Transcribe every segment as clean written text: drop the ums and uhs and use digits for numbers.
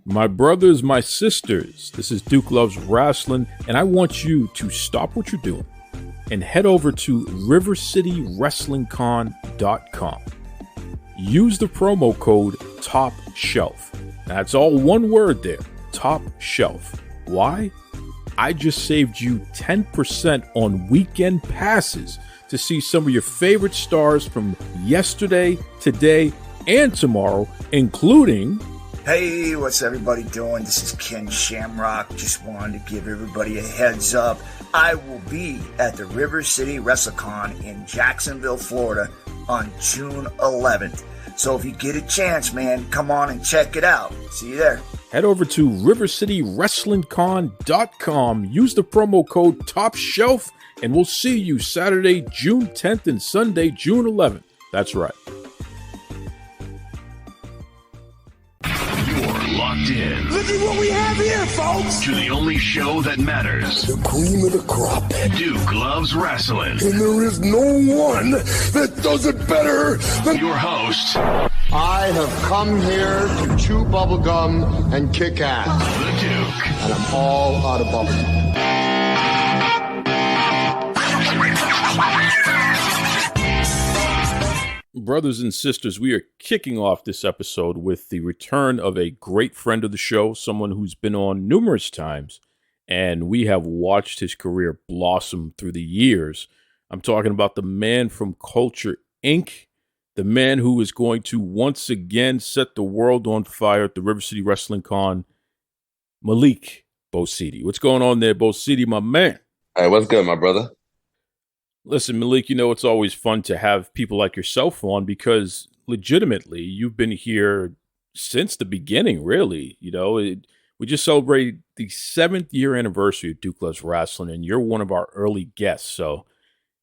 My brothers, my sisters, this is Duke Loves Rasslin, and I want you to stop what you're doing and head over to rivercitywrestlingcon.com. Use the promo code Top Shelf. That's all one word there, Top Shelf. Why? I just saved you 10% on weekend passes to see some of your favorite stars from yesterday, today, and tomorrow, including... Hey, what's everybody doing? This is Ken Shamrock. Just wanted to give everybody a heads up. I will be at the River City WrestleCon in Jacksonville, Florida on June 11th. So if you get a chance, man, come on and check it out. See you there. Head over to rivercitywrestlingcon.com. Use the promo code Top Shelf, and we'll see you Saturday, June 10th and Sunday, June 11th. That's right. Locked in. Look at what we have here, folks. To the only show that matters. The cream of the crop. Duke Loves Rasslin. And there is no one that does it better than your host. I have come here to chew bubblegum and kick ass. The Duke. And I'm all out of bubblegum. Brothers and sisters, we are kicking off this episode with the return of a great friend of the show, someone who's been on numerous times, and we have watched his career blossom through the years. I'm talking about the man from Culture Inc., the man who is going to once again set the world on fire at the River City Wrestling Con, Malik Bosede. What's going on there, Bosede, my man? Hey, what's good, my brother? Listen, Malik, you know, it's always fun to have people like yourself on because legitimately you've been here since the beginning, really. You know, we just celebrated the 7th year anniversary of Duke Loves Rasslin, and you're one of our early guests. So,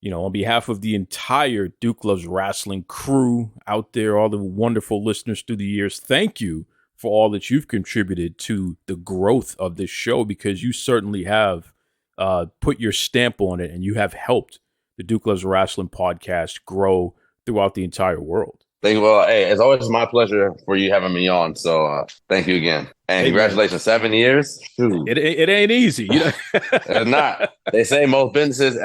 you know, on behalf of the entire Duke Loves Rasslin crew out there, all the wonderful listeners through the years, thank you for all that you've contributed to the growth of this show, because you certainly have put your stamp on it, and you have helped the Duke Loves Rasslin podcast grow throughout the entire world. Well, hey, it's always my pleasure for you having me on. So thank you again. And congratulations, 7 years. It ain't easy. You know? It's not. They say most businesses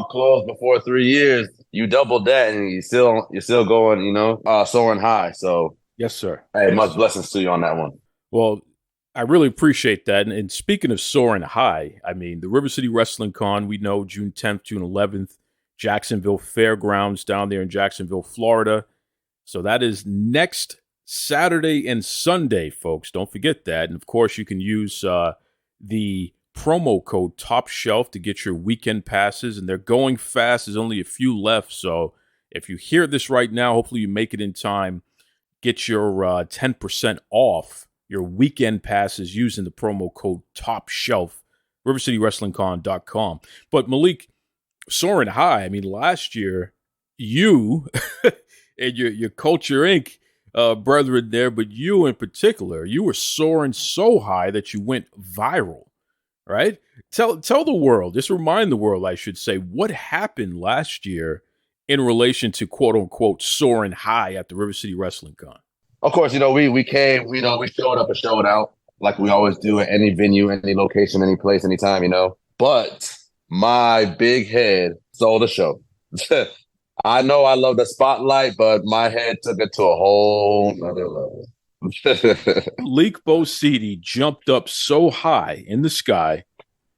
close before 3 years. You doubled that and you're still going, you know, soaring high. So yes, sir. Hey, much blessings to you on that one. Well, I really appreciate that. And speaking of soaring high, I mean, the River City Wrestling Con, we know June 10th, June 11th, Jacksonville Fairgrounds down there in Jacksonville, Florida. So that is next Saturday and Sunday, folks. Don't forget that. And of course, you can use the promo code Top Shelf to get your weekend passes. And they're going fast. There's only a few left. So if you hear this right now, hopefully you make it in time. Get your 10% off your weekend passes using the promo code Top Shelf, rivercitywrestlingcon.com. But Malik, soaring high. I mean, last year, you and your Culture Inc. Brethren there, but you in particular, you were soaring so high that you went viral, right? Tell the world, just remind the world, I should say, what happened last year in relation to quote unquote soaring high at the River City Wrestling Con. Of course, you know, we came, you know, we showed up and showed out like we always do at any venue, any location, any place, anytime, you know. But my big head stole the show. I know I love the spotlight, but my head took it to a whole nother level. Malik Bosede jumped up so high in the sky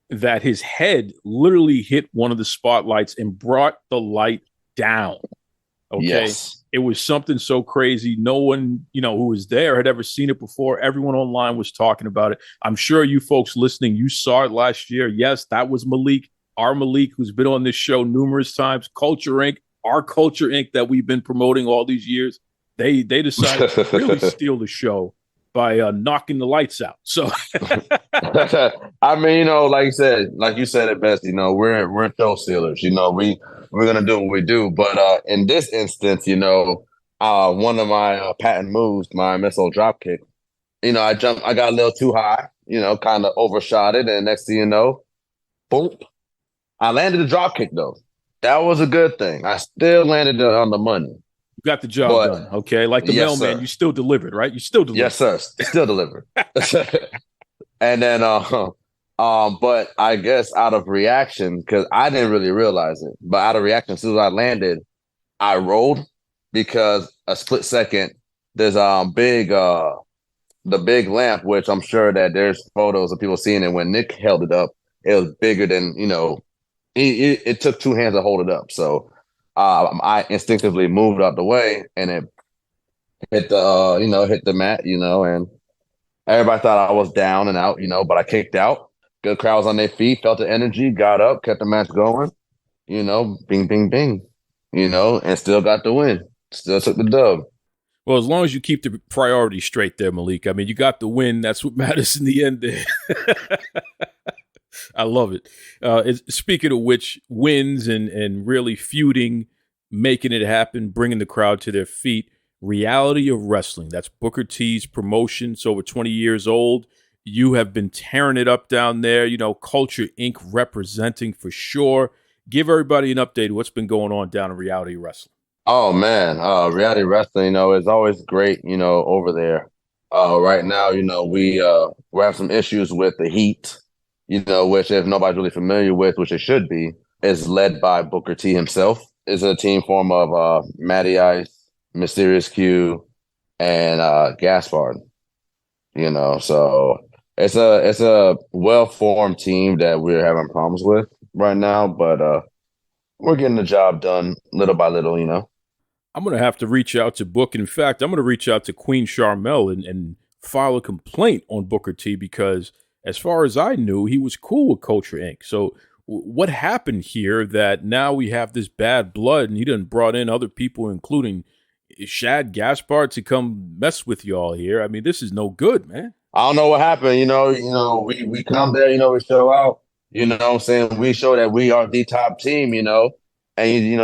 that his head literally hit one of the spotlights and brought the light down. Okay. Yes. It was something so crazy. No one, you know, who was there had ever seen it before. Everyone online was talking about it. I'm sure you folks listening, you saw it last year. Yes, that was Malik, our Malik, who's been on this show numerous times. Culture Inc., our Culture Inc. that we've been promoting all these years. They decided to really steal the show by knocking the lights out. So, I mean, you know, like you said it best. You know, we're show stealers. You know, we're gonna do what we do. But in this instance, you know, one of my patent moves, my missile drop kick. You know, I got a little too high. You know, kind of overshot it, and next thing you know, boom, I landed the drop kick though. That was a good thing. I still landed it on the money. You got the job But done. Okay. Like the yes, mailman, sir. you still delivered, right? You still delivered. Yes, sir. Still delivered. And then, but I guess out of reaction, because I didn't really realize it, but out of reaction, as soon as I landed, I rolled because a split second, there's the big lamp, which I'm sure that there's photos of people seeing it. When Nick held it up, it was bigger than, it took two hands to hold it up. So I instinctively moved out the way, and it hit hit the mat, and everybody thought I was down and out, but I kicked out. Good crowds on their feet, felt the energy, got up, kept the match going, bing, bing, bing, and still got the win. Still took the dub. Well, as long as you keep the priorities straight there, Malik. I mean, you got the win. That's what matters in the end there. I love it. Speaking of which, wins and really feuding, making it happen, bringing the crowd to their feet. Reality of Wrestling. That's Booker T's promotion. It's over 20 years old. You have been tearing it up down there. Culture Inc. representing for sure. Give everybody an update of what's been going on down in Reality Wrestling. Oh man, reality wrestling, is always great, over there. Right now, we have some issues with the Heat, which if nobody's really familiar with, which it should be, is led by Booker T himself. It's a team form of Matty Ice, Mysterious Q, and Gaspard. So it's a well-formed team that we're having problems with right now, but we're getting the job done little by little. I'm going to have to reach out to Book. In fact, I'm going to reach out to Queen Charmel and file a complaint on Booker T because as far as I knew, he was cool with Culture Inc. So what happened here that now we have this bad blood and he done brought in other people, including Shad Gaspard, to come mess with y'all here? I mean, this is no good, man. I don't know what happened. We come there, we show out, what I'm saying? We show that we are the top team, and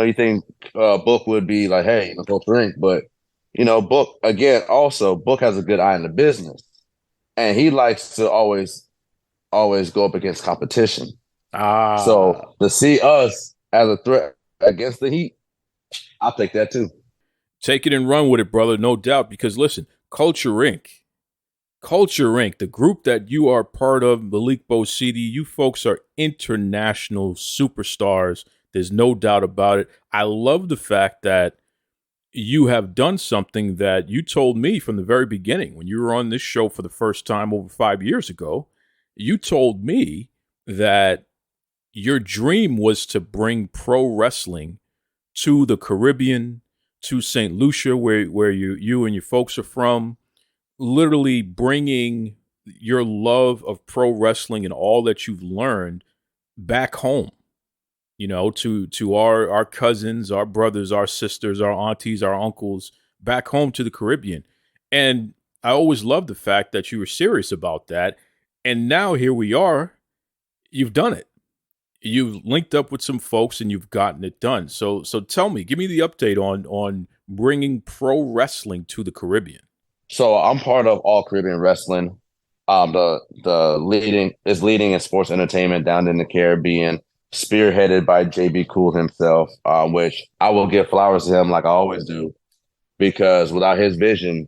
you think Book would be like, hey, go drink, but Book again. Also, Book has a good eye in the business, and he likes to always go up against competition. So to see us as a threat against the Heat, I'll take that too. Take it and run with it, brother, no doubt. Because listen, Culture Inc., the group that you are part of, Malik Bosede, you folks are international superstars. There's no doubt about it. I love the fact that you have done something that you told me from the very beginning when you were on this show for the first time over 5 years ago. You told me that your dream was to bring pro wrestling to the Caribbean, to St. Lucia, where you and your folks are from, literally bringing your love of pro wrestling and all that you've learned back home. To our cousins, our brothers, our sisters, our aunties, our uncles, back home to the Caribbean. And I always loved the fact that you were serious about that. And now here we are. You've done it. You've linked up with some folks and you've gotten it done. So tell me, give me the update on bringing pro wrestling to the Caribbean. So I'm part of All Caribbean Wrestling. The leading in sports entertainment down in the Caribbean, spearheaded by JB Cool himself, which I will give flowers to him like I always do, because without his vision,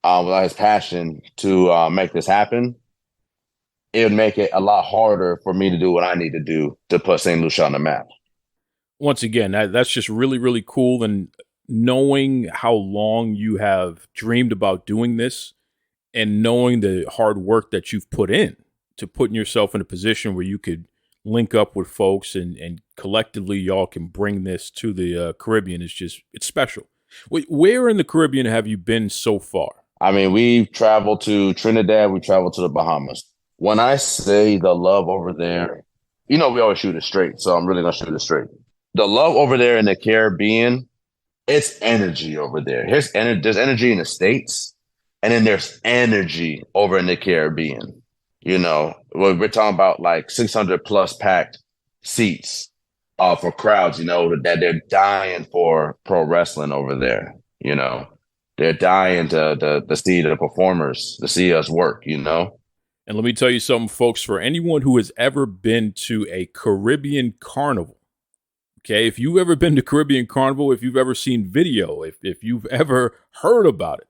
without his passion to make this happen, it would make it a lot harder for me to do what I need to do to put St. Lucia on the map. Once again, that's just really, really cool. And knowing how long you have dreamed about doing this and knowing the hard work that you've put in to putting yourself in a position where you could link up with folks and collectively y'all can bring this to the Caribbean it's special. Where in the Caribbean have you been so far? I mean, we've traveled to Trinidad, we traveled to the Bahamas. When I say the love over there, we always shoot it straight, so I'm really going to shoot it straight. The love over there in the Caribbean, it's energy over there. There's energy in the States, and then there's energy over in the Caribbean. We're talking about like 600 plus packed seats for crowds, that they're dying for pro wrestling over there. They're dying to see the performers, to see us work, And let me tell you something, folks, for anyone who has ever been to a Caribbean carnival, Okay, if you've ever been to Caribbean Carnival, if you've ever seen video, if you've ever heard about it,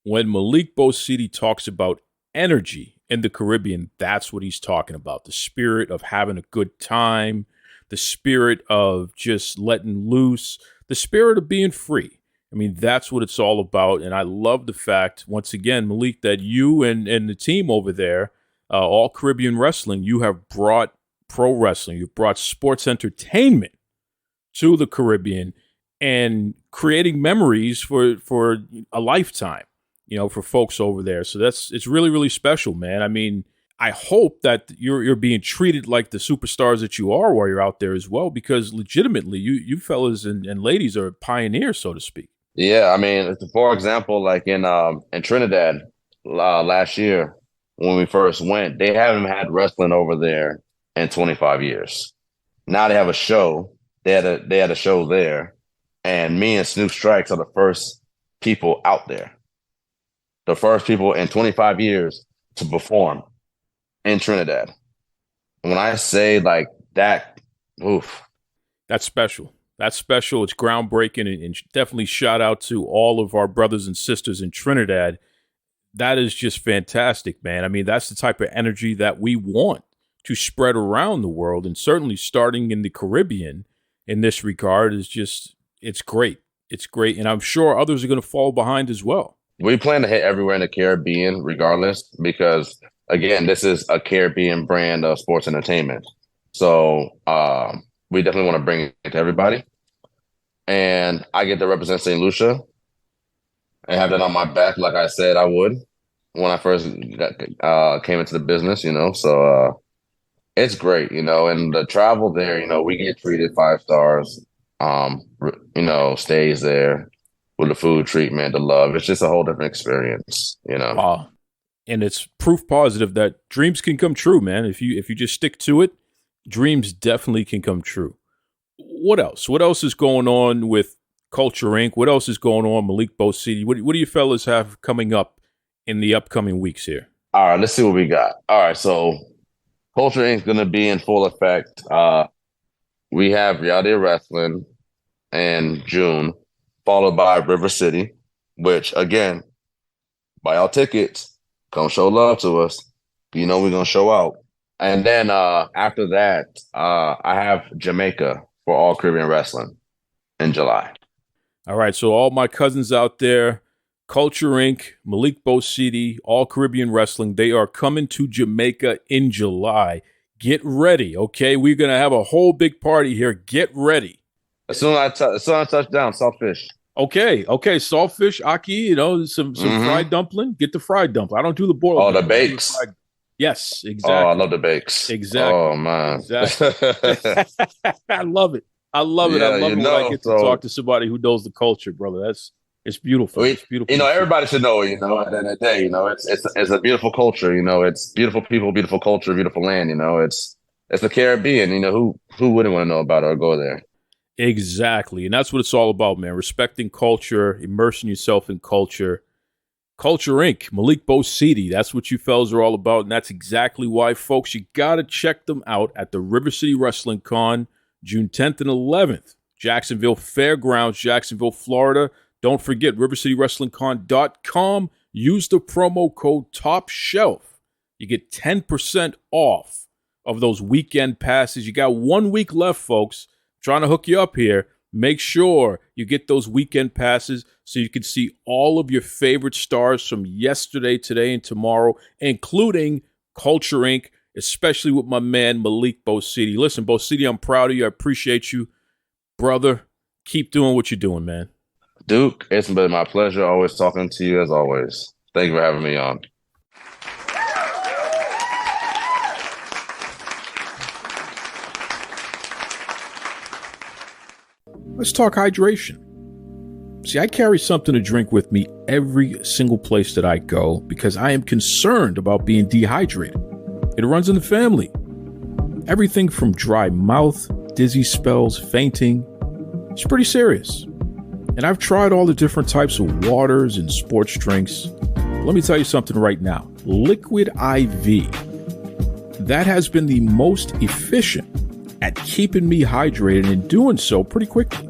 when Malik Bosede talks about energy in the Caribbean, that's what he's talking about. The spirit of having a good time, the spirit of just letting loose, the spirit of being free. I mean, that's what it's all about. And I love the fact, once again, Malik, that you and the team over there, All Caribbean Wrestling, you have brought pro wrestling, you've brought sports entertainment to the Caribbean and creating memories for a lifetime, for folks over there. So it's really, really special, man. I mean, I hope that you're being treated like the superstars that you are while you're out there as well, because legitimately you fellas and ladies are pioneers, so to speak. Yeah, I mean, for example, like in Trinidad last year when we first went, they haven't had wrestling over there in 25 years. Now they have a show. They had a show there, and me and Snoop Strikes are the first people out there. The first people in 25 years to perform in Trinidad. When I say like that, oof. That's special. That's special. It's groundbreaking, and definitely shout out to all of our brothers and sisters in Trinidad. That is just fantastic, man. I mean, that's the type of energy that we want to spread around the world, and certainly starting in the Caribbean in this regard is just, it's great. It's great. And I'm sure others are going to fall behind as well. We plan to hit everywhere in the Caribbean regardless, because again, this is a Caribbean brand of sports entertainment. So we definitely want to bring it to everybody. And I get to represent St. Lucia and have that on my back, like I said I would when I first came into the business, So it's great, and the travel there, we get treated 5 stars, stays there with the food treatment, the love. It's just a whole different experience, Wow. And it's proof positive that dreams can come true, man. If you just stick to it, dreams definitely can come true. What else? What else is going on with Culture Inc.? What else is going on, Malik Bosede? What do you fellas have coming up in the upcoming weeks here? All right, let's see what we got. All right, so Culture Inc. is going to be in full effect. We have Reality Wrestling in June, followed by River City, which, again, buy our tickets. Come show love to us. We're going to show out. And then after that, I have Jamaica for All Caribbean Wrestling in July. All right, so all my cousins out there, Culture Inc., Malik Bosede, All Caribbean Wrestling, they are coming to Jamaica in July. Get ready, okay? We're going to have a whole big party here. Get ready. As soon as I touch down, saltfish. Okay, saltfish, aki, some fried dumpling. Get the fried dumpling. I don't do the boiled. Oh, the bakes. Yes, exactly. Oh, I love the bakes. Exactly. Oh, man. Exactly. I love it. I love it when I get to talk to somebody who knows the culture, brother. It's beautiful. It's beautiful. Everybody should know, at the end of the day, it's a beautiful culture, it's beautiful people, beautiful culture, beautiful land, it's the Caribbean, who wouldn't want to know about it or go there? Exactly. And that's what it's all about, man. Respecting culture, immersing yourself in culture. Culture Inc., Malik Bosede, that's what you fellas are all about, and that's exactly why, folks, you got to check them out at the River City Wrestling Con, June 10th and 11th, Jacksonville Fairgrounds, Jacksonville, Florida. Don't forget, rivercitywrestlingcon.com. Use the promo code TOPSHELF. You get 10% off of those weekend passes. You got 1 week left, folks. I'm trying to hook you up here. Make sure you get those weekend passes so you can see all of your favorite stars from yesterday, today, and tomorrow, including Culture Inc., especially with my man Malik Bosede. Listen, Bosede, I'm proud of you. I appreciate you. Brother, keep doing what you're doing, man. Duke, it's been my pleasure always talking to you as always. Thank you for having me on. Let's talk hydration. See, I carry something to drink with me every single place that I go because I am concerned about being dehydrated. It runs in the family. Everything from dry mouth, dizzy spells, fainting. It's pretty serious. And I've tried all the different types of waters and sports drinks. Let me tell you something right now. Liquid IV. That has been the most efficient at keeping me hydrated and doing so pretty quickly.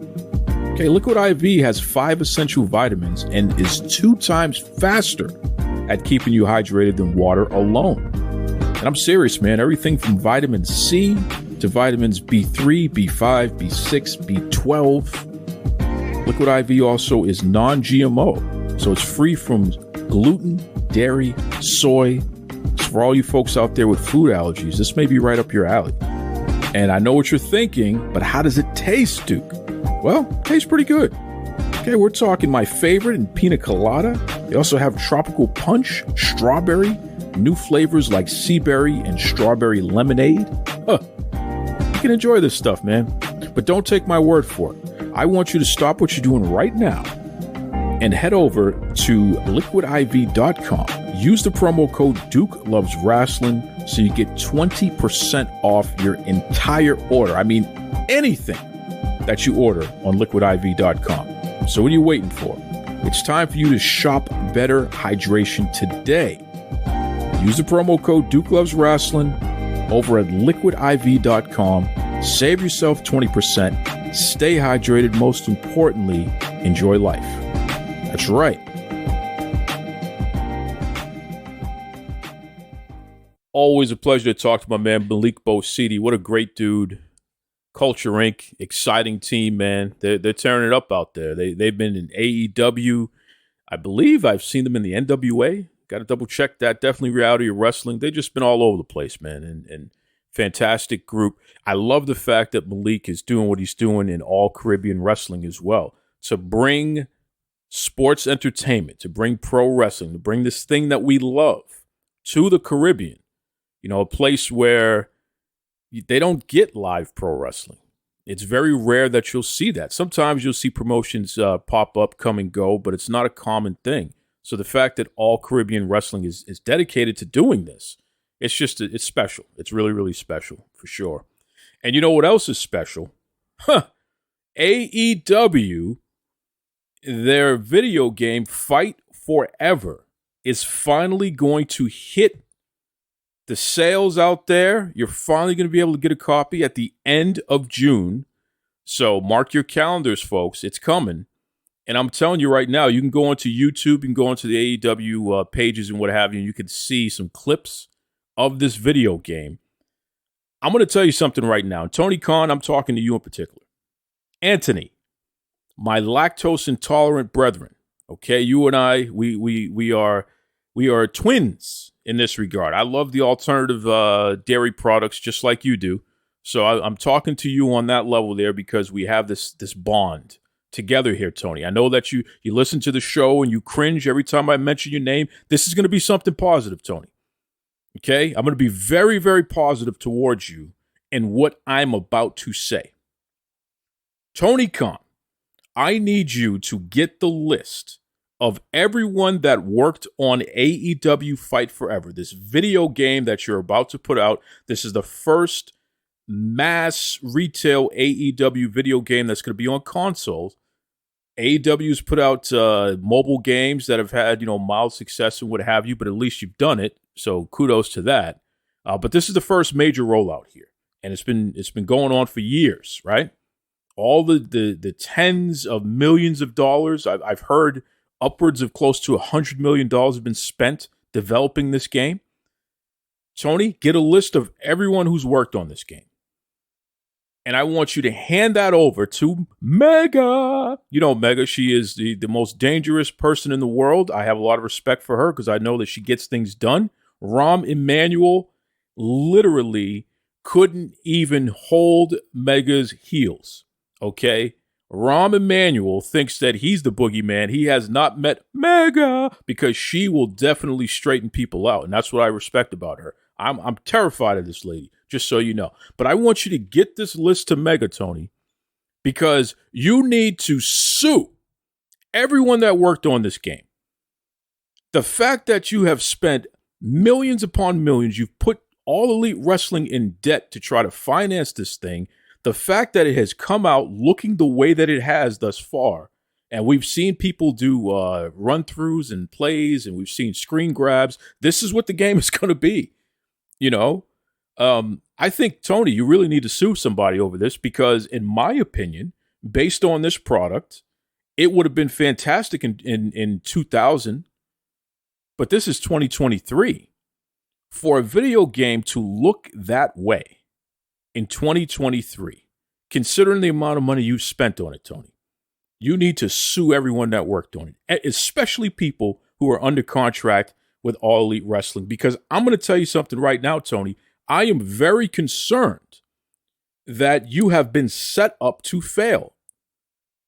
Okay, Liquid IV has 5 essential vitamins and is 2 times faster at keeping you hydrated than water alone. And I'm serious, man. Everything from vitamin C to vitamins B3, B5, B6, B12. Liquid IV also is non-GMO, so it's free from gluten, dairy, soy. So for all you folks out there with food allergies, this may be right up your alley. And I know what you're thinking, but how does it taste, Duke? Well, it tastes pretty good. Okay, we're talking my favorite in pina colada. They also have tropical punch, strawberry, new flavors like sea berry and strawberry lemonade. You can enjoy this stuff, man. But don't take my word for it. I want you to stop what you're doing right now and head over to liquidiv.com. Use the promo code Duke Loves Rasslin so you get 20% off your entire order. I mean, anything that you order on liquidiv.com. So what are you waiting for? It's time for you to shop better hydration today. Use the promo code Duke Loves Rasslin over at liquidiv.com. Save yourself 20%. Stay hydrated. Most importantly, enjoy life. That's right. Always a pleasure to talk to my man Malik Bosede. What a great dude. Culture Inc. Exciting team, man. They're tearing it up out there. They've been in AEW. I believe I've seen them in the NWA. Got to double check that. Definitely Reality of Wrestling. They've just been all over the place, man. And fantastic group. I love the fact that Malik is doing what he's doing in all Caribbean wrestling as well. To bring sports entertainment, to bring pro wrestling, to bring this thing that we love to the Caribbean. You know, a place where they don't get live pro wrestling. It's very rare that you'll see that. Sometimes you'll see promotions pop up, come and go, but it's not a common thing. So the fact that all Caribbean wrestling is dedicated to doing this, it's special. It's really, really special for sure. And you know what else is special? AEW, their video game Fight Forever is finally going to hit the sales out there. You're finally going to be able to get a copy at the end of June. So mark your calendars, folks. It's coming. And I'm telling you right now, you can go onto YouTube, you can go onto the AEW pages and what have you, and you can see some clips of this video game. I'm going to tell you something right now. Tony Khan, I'm talking to you in particular. Anthony, my lactose intolerant brethren. Okay, you and I, we are twins in this regard. I love the alternative dairy products just like you do. So I'm talking to you on that level there because we have this bond together here, Tony. I know that you listen to the show and you cringe every time I mention your name. This is going to be something positive, Tony. Okay? I'm going to be very, very positive towards you and what I'm about to say. Tony Khan, I need you to get the list of everyone that worked on AEW Fight Forever, this video game that you're about to put out. This is the first mass retail AEW video game that's going to be on consoles. AEW's put out mobile games that have had, mild success and what have you, but at least you've done it. So kudos to that. But this is the first major rollout here, and it's been going on for years, right? All the tens of millions of dollars. I've heard upwards of close to $100 million have been spent developing this game. Tony, get a list of everyone who's worked on this game. And I want you to hand that over to Mega. You know, Mega, she is the most dangerous person in the world. I have a lot of respect for her because I know that she gets things done. Rahm Emanuel literally couldn't even hold Mega's heels. Okay? Rahm Emanuel thinks that he's the boogeyman. He has not met Mega because she will definitely straighten people out. And that's what I respect about her. I'm terrified of this lady, just so you know. But I want you to get this list to Mega, Tony, because you need to sue everyone that worked on this game. The fact that you have spent millions upon millions, you've put all Elite Wrestling in debt to try to finance this thing, the fact that it has come out looking the way that it has thus far, and we've seen people do run-throughs and plays, and we've seen screen grabs. This is what the game is going to be. I think, Tony, you really need to sue somebody over this because, in my opinion, based on this product, it would have been fantastic in 2000, but this is 2023. For a video game to look that way in 2023, considering the amount of money you spent on it, Tony, you need to sue everyone that worked on it, especially people who are under contract with All Elite Wrestling. Because I'm going to tell you something right now, Tony. I am very concerned that you have been set up to fail.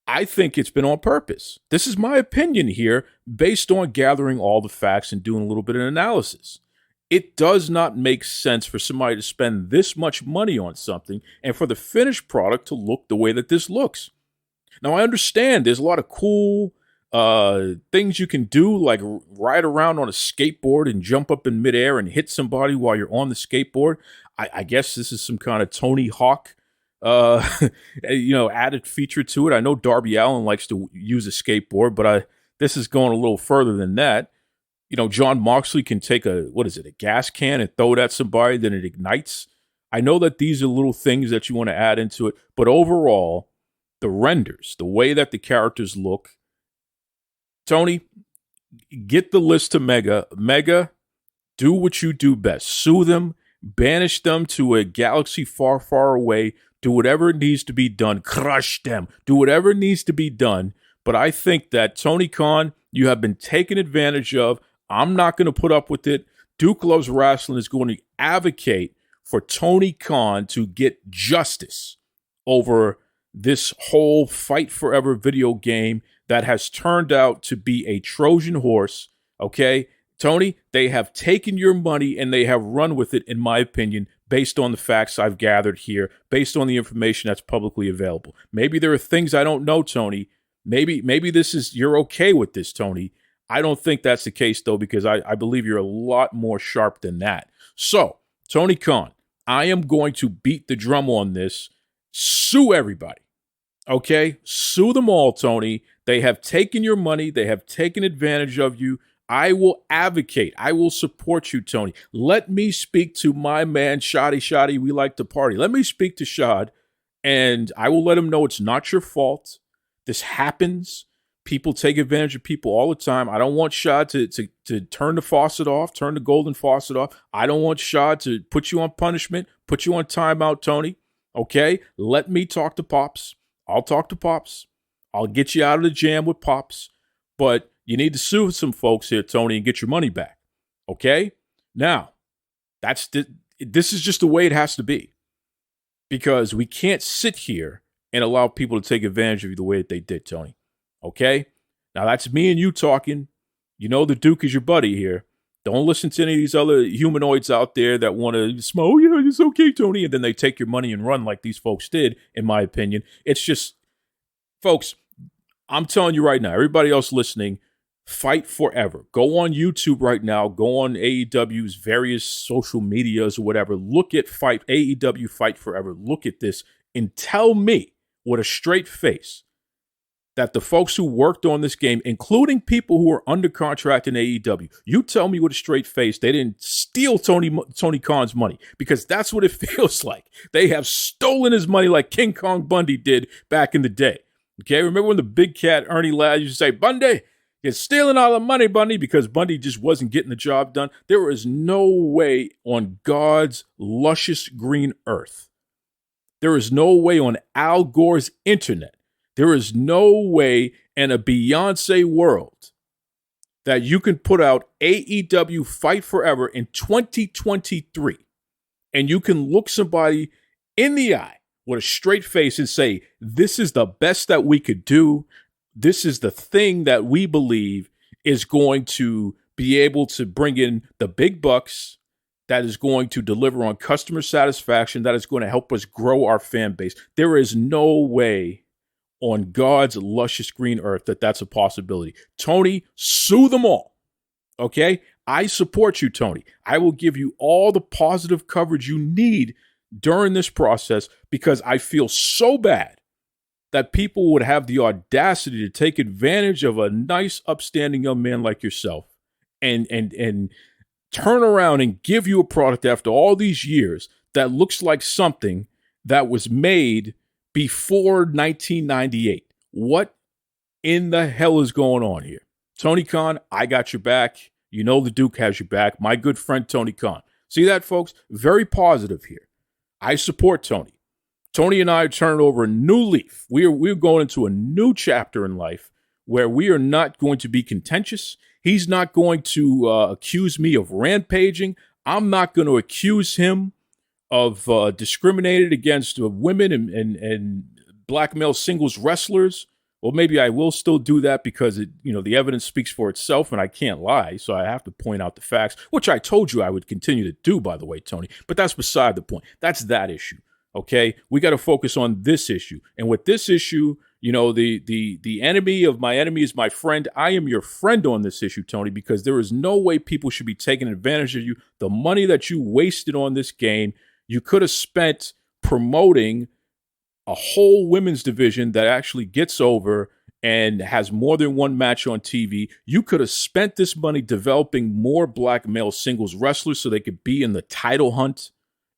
I think it's been on purpose. This is my opinion here based on gathering all the facts and doing a little bit of analysis. It does not make sense for somebody to spend this much money on something and for the finished product to look the way that this looks. Now, I understand there's a lot of cool things you can do, like ride around on a skateboard and jump up in midair and hit somebody while you're on the skateboard. I guess this is some kind of Tony Hawk, added feature to it. I know Darby Allin likes to use a skateboard, but this is going a little further than that. John Moxley can take a gas can and throw it at somebody, then it ignites. I know that these are little things that you want to add into it, but overall, the renders, the way that the characters look, Tony, get the list to Mega. Mega, do what you do best. Sue them, banish them to a galaxy far, far away. Do whatever needs to be done. Crush them. Do whatever needs to be done. But I think that, Tony Khan, you have been taken advantage of. I'm not going to put up with it. Duke Loves Rasslin is going to advocate for Tony Khan to get justice over this whole Fight Forever video game that has turned out to be a Trojan horse, okay? Tony, they have taken your money and they have run with it, in my opinion, based on the facts I've gathered here, based on the information that's publicly available. Maybe there are things I don't know, Tony. Maybe you're okay with this, Tony. I don't think that's the case, though, because I believe you're a lot more sharp than that. So, Tony Khan, I am going to beat the drum on this. Sue everybody. Okay? Sue them all, Tony. They have taken your money. They have taken advantage of you. I will advocate. I will support you, Tony. Let me speak to my man, Shoddy. We like to party. Let me speak to Shad, and I will let him know it's not your fault. This happens. People take advantage of people all the time. I don't want Shad to turn the faucet off, turn the golden faucet off. I don't want Shad to put you on punishment, put you on timeout, Tony. Okay? Let me talk to Pops. I'll talk to Pops. I'll get you out of the jam with Pops. But you need to sue some folks here, Tony, and get your money back. Okay? Now, this is just the way it has to be. Because we can't sit here and allow people to take advantage of you the way that they did, Tony. Okay? Now, that's me and you talking. You know the Duke is your buddy here. Don't listen to any of these other humanoids out there that want to smile, oh, yeah, it's okay, Tony, and then they take your money and run like these folks did, in my opinion. It's just, folks, I'm telling you right now, everybody else listening, Fight Forever. Go on YouTube right now. Go on AEW's various social medias or whatever. Look at AEW Fight Forever. Look at this and tell me with a straight face that the folks who worked on this game, including people who are under contract in AEW, you tell me with a straight face they didn't steal Tony Khan's money, because that's what it feels like. They have stolen his money like King Kong Bundy did back in the day. Okay, remember when the big cat Ernie Ladd used to say, Bundy, you're stealing all the money, Bundy, because Bundy just wasn't getting the job done? There is no way on God's luscious green earth. There is no way on Al Gore's internet. There is no way in a Beyonce world that you can put out AEW Fight Forever in 2023 and you can look somebody in the eye with a straight face and say, this is the best that we could do. This is the thing that we believe is going to be able to bring in the big bucks, that is going to deliver on customer satisfaction, that is going to help us grow our fan base. There is no way on God's luscious green earth that that's a possibility. Tony, sue them all. Okay? I support you, Tony. I will give you all the positive coverage you need during this process, because I feel so bad that people would have the audacity to take advantage of a nice, upstanding young man like yourself and turn around and give you a product after all these years that looks like something that was made before 1998. What in the hell is going on here? Tony Khan, I got your back. You know the Duke has your back. My good friend Tony Khan. See that, folks? Very positive here. I support Tony. Tony and I are turning over a new leaf. We're going into a new chapter in life where we are not going to be contentious. He's not going to accuse me of rampaging. I'm not going to accuse him of discriminated against women and black male singles wrestlers. Well, maybe I will still do that because the evidence speaks for itself and I can't lie. So I have to point out the facts, which I told you I would continue to do, by the way, Tony. But that's beside the point. That's that issue. Okay, we got to focus on this issue. And with this issue, the enemy of my enemy is my friend. I am your friend on this issue, Tony, because there is no way people should be taking advantage of you. The money that you wasted on this game, you could have spent promoting a whole women's division that actually gets over and has more than one match on TV. You could have spent this money developing more black male singles wrestlers so they could be in the title hunt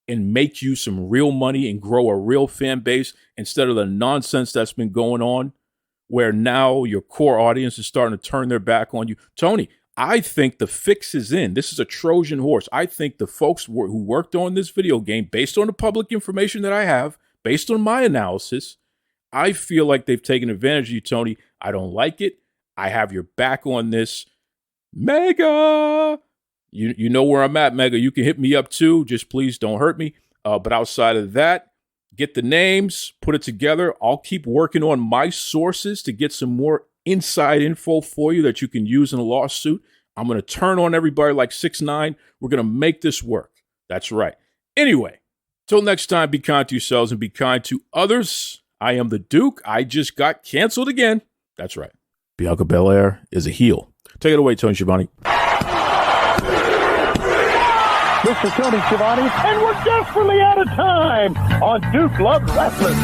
and make you some real money and grow a real fan base instead of the nonsense that's been going on where now your core audience is starting to turn their back on you. Tony, I think the fix is in. This is a Trojan horse. I think the folks who worked on this video game, based on the public information that I have, based on my analysis, I feel like they've taken advantage of you, Tony. I don't like it. I have your back on this. Mega! You know where I'm at, Mega. You can hit me up too. Just please don't hurt me. But outside of that, get the names, put it together. I'll keep working on my sources to get some more inside info for you that you can use in a lawsuit. I'm going to turn on everybody like 6ix9ine. We're going to make this work. That's right. Anyway, till next time, be kind to yourselves and be kind to others. I am the Duke. I just got canceled again. That's right. Bianca Belair is a heel. Take it away, Tony Schiavone. Mr. Tony Schiavone, and we're desperately out of time on Duke Loves Wrestling.